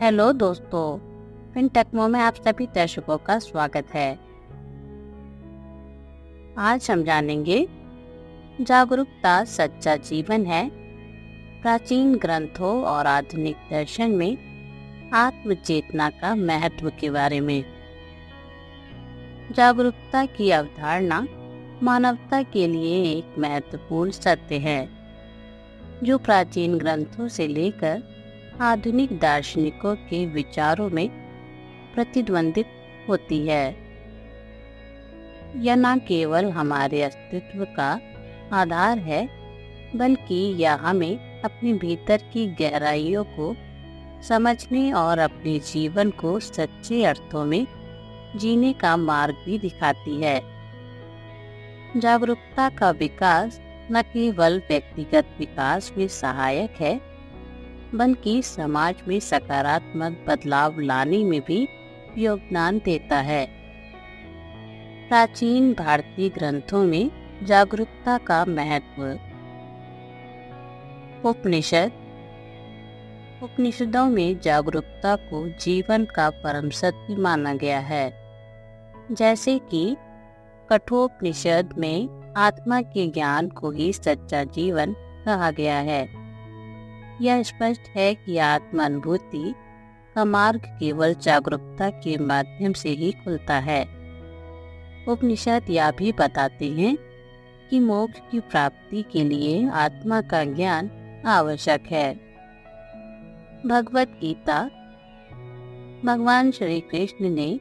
Hello दोस्तों, फिनटेक्मो में आप सभी दर्शकों का स्वागत है। आज हम जानेंगे जागरूकता सच्चा जीवन है। प्राचीन ग्रंथों और आधुनिक दर्शन में आत्म चेतना का महत्व के बारे में। जागरूकता की अवधारणा मानवता के लिए एक महत्वपूर्ण सत्य है, जो प्राचीन ग्रंथों से लेकर आधुनिक दार्शनिकों के विचारों में प्रतिद्वंदित होती है। यह न केवल हमारे अस्तित्व का आधार है, बल्कि यह हमें अपने भीतर की गहराइयों को समझने और अपने जीवन को सच्चे अर्थों में जीने का मार्ग भी दिखाती है। जागरूकता का विकास न केवल व्यक्तिगत विकास में सहायक है, बल्कि समाज में सकारात्मक बदलाव लाने में भी योगदान देता है। प्राचीन भारतीय ग्रंथों में जागरूकता का महत्व। उपनिषदों में जागरूकता को जीवन का परम सत्य माना गया है। जैसे कि कठोपनिषद में आत्मा के ज्ञान को ही सच्चा जीवन कहा गया है। यह स्पष्ट है कि आत्म अनुभूति का मार्ग केवल जागरूकता के माध्यम से ही खुलता है। उपनिषद यह भी बताते हैं कि मोक्ष की प्राप्ति के लिए आत्मा का ज्ञान आवश्यक है। भगवत गीता। भगवान श्री कृष्ण ने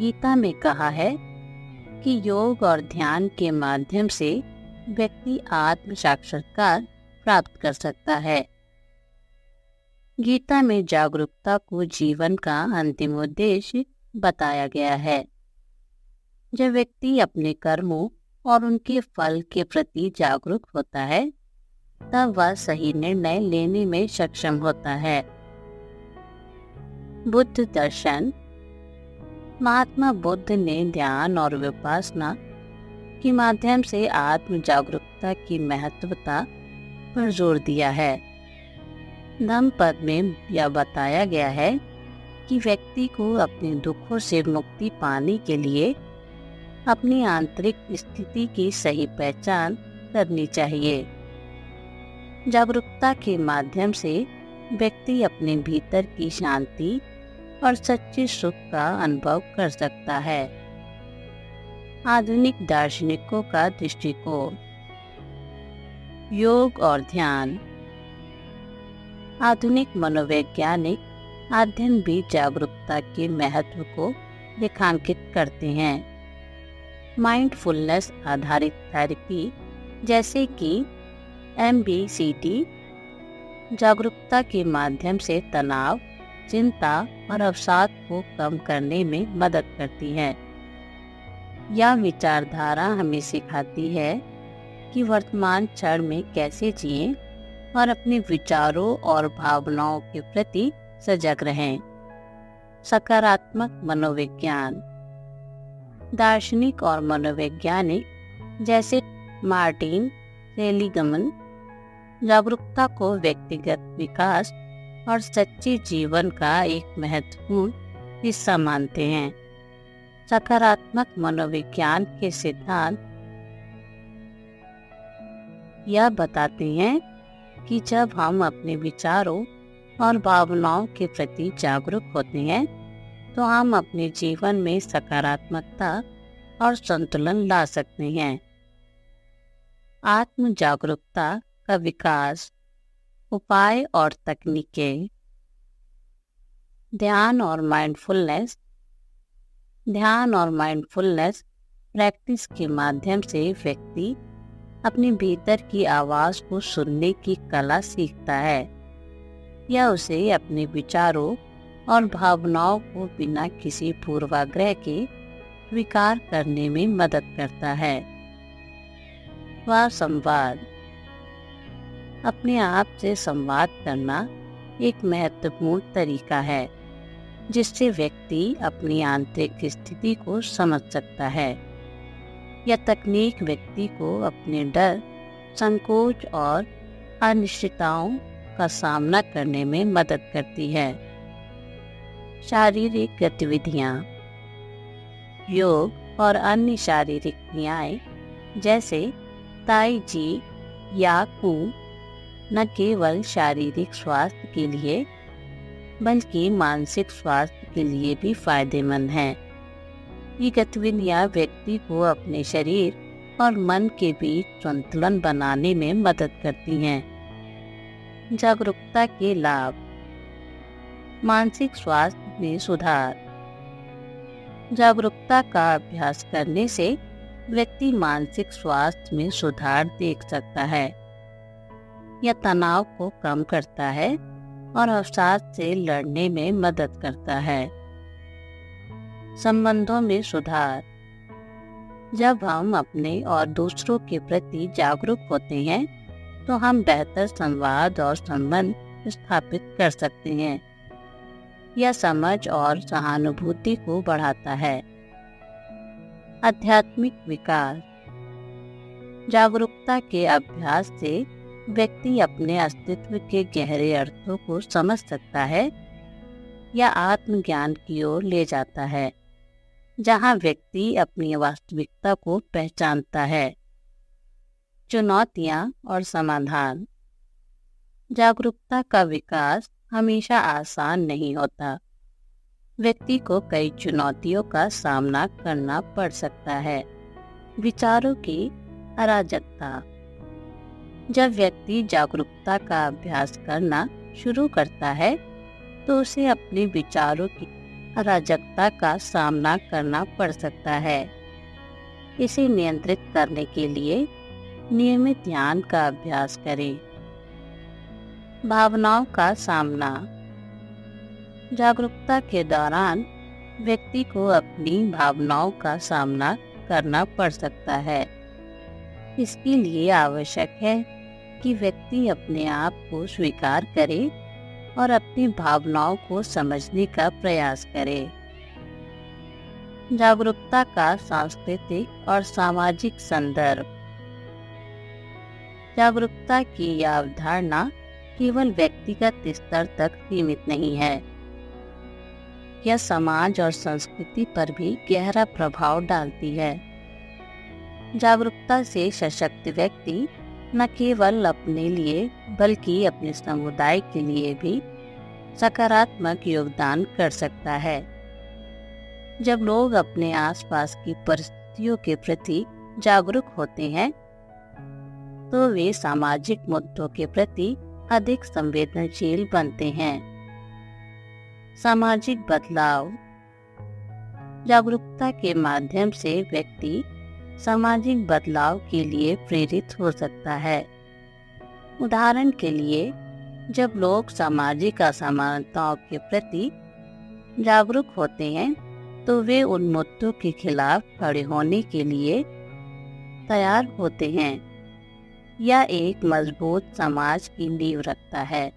गीता में कहा है कि योग और ध्यान के माध्यम से व्यक्ति आत्म साक्षात्कार प्राप्त कर सकता है। गीता में जागरूकता को जीवन का अंतिम उद्देश्य बताया गया है। जब व्यक्ति अपने कर्मों और उनके फल के प्रति जागरूक होता है, तब वह सही निर्णय लेने में सक्षम होता है। बुद्ध दर्शन। महात्मा बुद्ध ने ध्यान और विपश्यना के माध्यम से आत्म जागरूकता की महत्वता पर जोर दिया है। धम्मपद में यह बताया गया है कि व्यक्ति को अपने दुखों से मुक्ति पाने के लिए अपनी आंतरिक स्थिति की सही पहचान करनी चाहिए। जागरूकता के माध्यम से व्यक्ति अपने भीतर की शांति और सच्चे सुख का अनुभव कर सकता है। आधुनिक दार्शनिकों का दृष्टिकोण। योग और ध्यान। आधुनिक मनोवैज्ञानिक अध्ययन भी जागरूकता के महत्व को रेखांकित करते हैं। माइंडफुलनेस आधारित थेरेपी जैसे कि MBCT जागरूकता के माध्यम से तनाव, चिंता और अवसाद को कम करने में मदद करती है। यह विचारधारा हमें सिखाती है कि वर्तमान क्षण में कैसे जिएं और अपने विचारों और भावनाओं के प्रति सजग रहें। सकारात्मक मनोविज्ञान। दार्शनिक और मनोवैज्ञानिक जैसे मार्टिन सेलिगमन जागरूकता को व्यक्तिगत विकास और सच्चे जीवन का एक महत्वपूर्ण हिस्सा मानते हैं। सकारात्मक मनोविज्ञान के सिद्धांत यह बताते हैं कि जब हम अपने विचारों और भावनाओं के प्रति जागरूक होते हैं, तो हम अपने जीवन में सकारात्मकता और संतुलन ला सकते हैं। आत्म जागरूकता का विकास, उपाय और तकनीकें। ध्यान और माइंडफुलनेस। ध्यान और माइंडफुलनेस प्रैक्टिस के माध्यम से व्यक्ति अपने भीतर की आवाज को सुनने की कला सीखता है। यह उसे अपने विचारों और भावनाओं को बिना किसी पूर्वाग्रह के स्वीकार करने में मदद करता है। वह संवाद। अपने आप से संवाद करना एक महत्वपूर्ण तरीका है, जिससे व्यक्ति अपनी आंतरिक स्थिति को समझ सकता है। यह तकनीक व्यक्ति को अपने डर, संकोच और अनिश्चितताओं का सामना करने में मदद करती है। शारीरिक गतिविधियाँ, योग और अन्य शारीरिक क्रियाएं जैसे ताई ची या कू न केवल शारीरिक स्वास्थ्य के लिए बल्कि मानसिक स्वास्थ्य के लिए भी फायदेमंद हैं। ये गतिविधियाँ व्यक्ति को अपने शरीर और मन के बीच संतुलन बनाने में मदद करती हैं। जागरूकता के लाभ। मानसिक स्वास्थ्य में सुधार। जागरूकता का अभ्यास करने से व्यक्ति मानसिक स्वास्थ्य में सुधार देख सकता है। यह तनाव को कम करता है और अवसाद से लड़ने में मदद करता है। संबंधों में सुधार। जब हम अपने और दूसरों के प्रति जागरूक होते हैं तो हम बेहतर संवाद और संबंध स्थापित कर सकते हैं। यह समझ और सहानुभूति को बढ़ाता है। आध्यात्मिक विकास। जागरूकता के अभ्यास से व्यक्ति अपने अस्तित्व के गहरे अर्थों को समझ सकता है या आत्मज्ञान की ओर ले जाता है, जहाँ व्यक्ति अपनी वास्तविकता को पहचानता है। चुनौतियाँ और समाधान। जागरूकता का विकास हमेशा आसान नहीं होता। व्यक्ति को कई चुनौतियों का सामना करना पड़ सकता है। विचारों की अराजकता। जब व्यक्ति जागरूकता का अभ्यास करना शुरू करता है तो उसे अपने विचारों की अराजकता का सामना करना पड़ सकता है। इसे नियंत्रित करने के लिए नियमित ध्यान का अभ्यास करें। भावनाओं का सामना। जागरूकता के दौरान व्यक्ति को अपनी भावनाओं का सामना करना पड़ सकता है। इसके लिए आवश्यक है कि व्यक्ति अपने आप को स्वीकार करे और अपनी भावनाओं को समझने का प्रयास करे। जागरूकता का सांस्कृतिक और सामाजिक संदर्भ। जागरूकता की यह अवधारणा केवल व्यक्तिगत स्तर तक सीमित नहीं है। यह समाज और संस्कृति पर भी गहरा प्रभाव डालती है। जागरूकता से सशक्त व्यक्ति न केवल अपने लिए बल्कि अपने समुदाय के लिए भी सकारात्मक योगदान कर सकता है। जब लोग अपने आसपास की परिस्थितियों के प्रति जागरूक होते हैं तो वे सामाजिक मुद्दों के प्रति अधिक संवेदनशील बनते हैं। सामाजिक बदलाव। जागरूकता के माध्यम से व्यक्ति सामाजिक बदलाव के लिए प्रेरित हो सकता है। उदाहरण के लिए, जब लोग सामाजिक असमानताओं के प्रति जागरूक होते हैं तो वे उन मुद्दों के खिलाफ खड़े होने के लिए तैयार होते हैं। यह एक मजबूत समाज की नींव रखता है,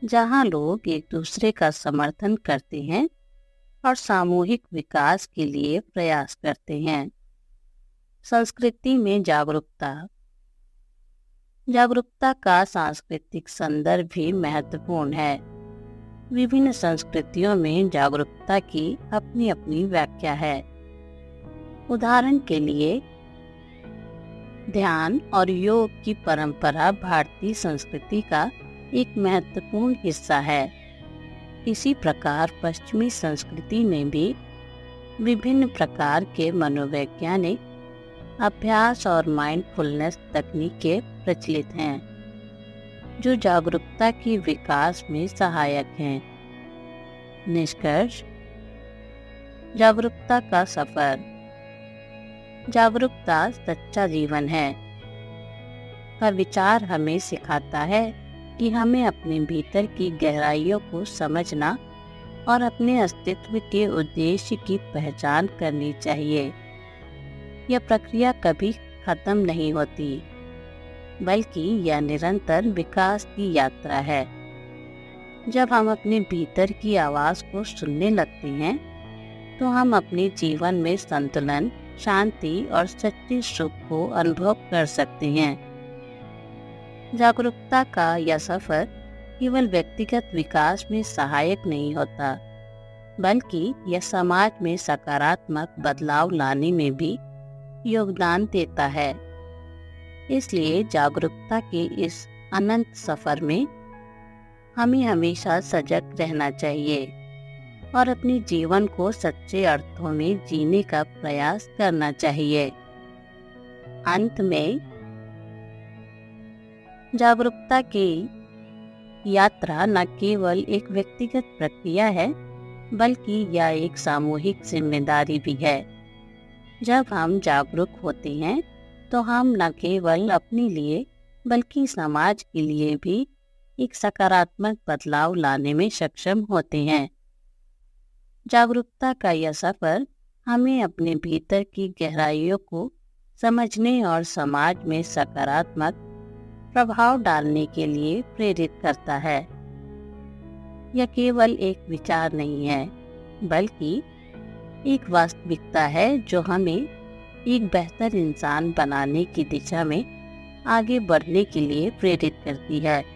जहां लोग एक दूसरे का समर्थन करते हैं और सामूहिक विकास के लिए प्रयास करते हैं। संस्कृति में जागरूकता। जागरूकता का सांस्कृतिक संदर्भ भी महत्वपूर्ण है। विभिन्न संस्कृतियों में जागरूकता की अपनी अपनी व्याख्या है। उदाहरण के लिए, ध्यान और योग की परंपरा भारतीय संस्कृति का एक महत्वपूर्ण हिस्सा है। इसी प्रकार पश्चिमी संस्कृति में भी विभिन्न प्रकार के मनोवैज्ञानिक अभ्यास और माइंडफुलनेस तकनीकें प्रचलित हैं, जो जागरूकता के विकास में सहायक हैं। निष्कर्ष। जागरूकता का सफर। जागरूकता सच्चा जीवन है का विचार हमें सिखाता है कि हमें अपने भीतर की गहराइयों को समझना और अपने अस्तित्व के उद्देश्य की पहचान करनी चाहिए। यह प्रक्रिया कभी खत्म नहीं होती, बल्कि यह निरंतर विकास की यात्रा है। जब हम अपने भीतर की आवाज़ को सुनने लगते हैं तो हम अपने जीवन में संतुलन, शांति और सच्चे सुख को अनुभव कर सकते हैं। जागरूकता का यह सफर केवल व्यक्तिगत विकास में सहायक नहीं होता, बल्कि यह समाज में सकारात्मक बदलाव लाने में भी योगदान देता है। इसलिए जागरूकता के इस अनंत सफर में हमें हमेशा सजग रहना चाहिए और अपने जीवन को सच्चे अर्थों में जीने का प्रयास करना चाहिए। अंत में जागरूकता की यात्रा न केवल एक व्यक्तिगत प्रक्रिया है, बल्कि यह एक सामूहिक जिम्मेदारी भी है। जब हम जागरूक होते हैं तो हम न केवल अपने लिए बल्कि समाज के लिए भी एक सकारात्मक बदलाव लाने में सक्षम होते हैं। जागरूकता का यह सफर हमें अपने भीतर की गहराइयों को समझने और समाज में सकारात्मक प्रभाव डालने के लिए प्रेरित करता है। यह केवल एक विचार नहीं है, बल्कि एक वास्तविकता है जो हमें एक बेहतर इंसान बनाने की दिशा में आगे बढ़ने के लिए प्रेरित करती है।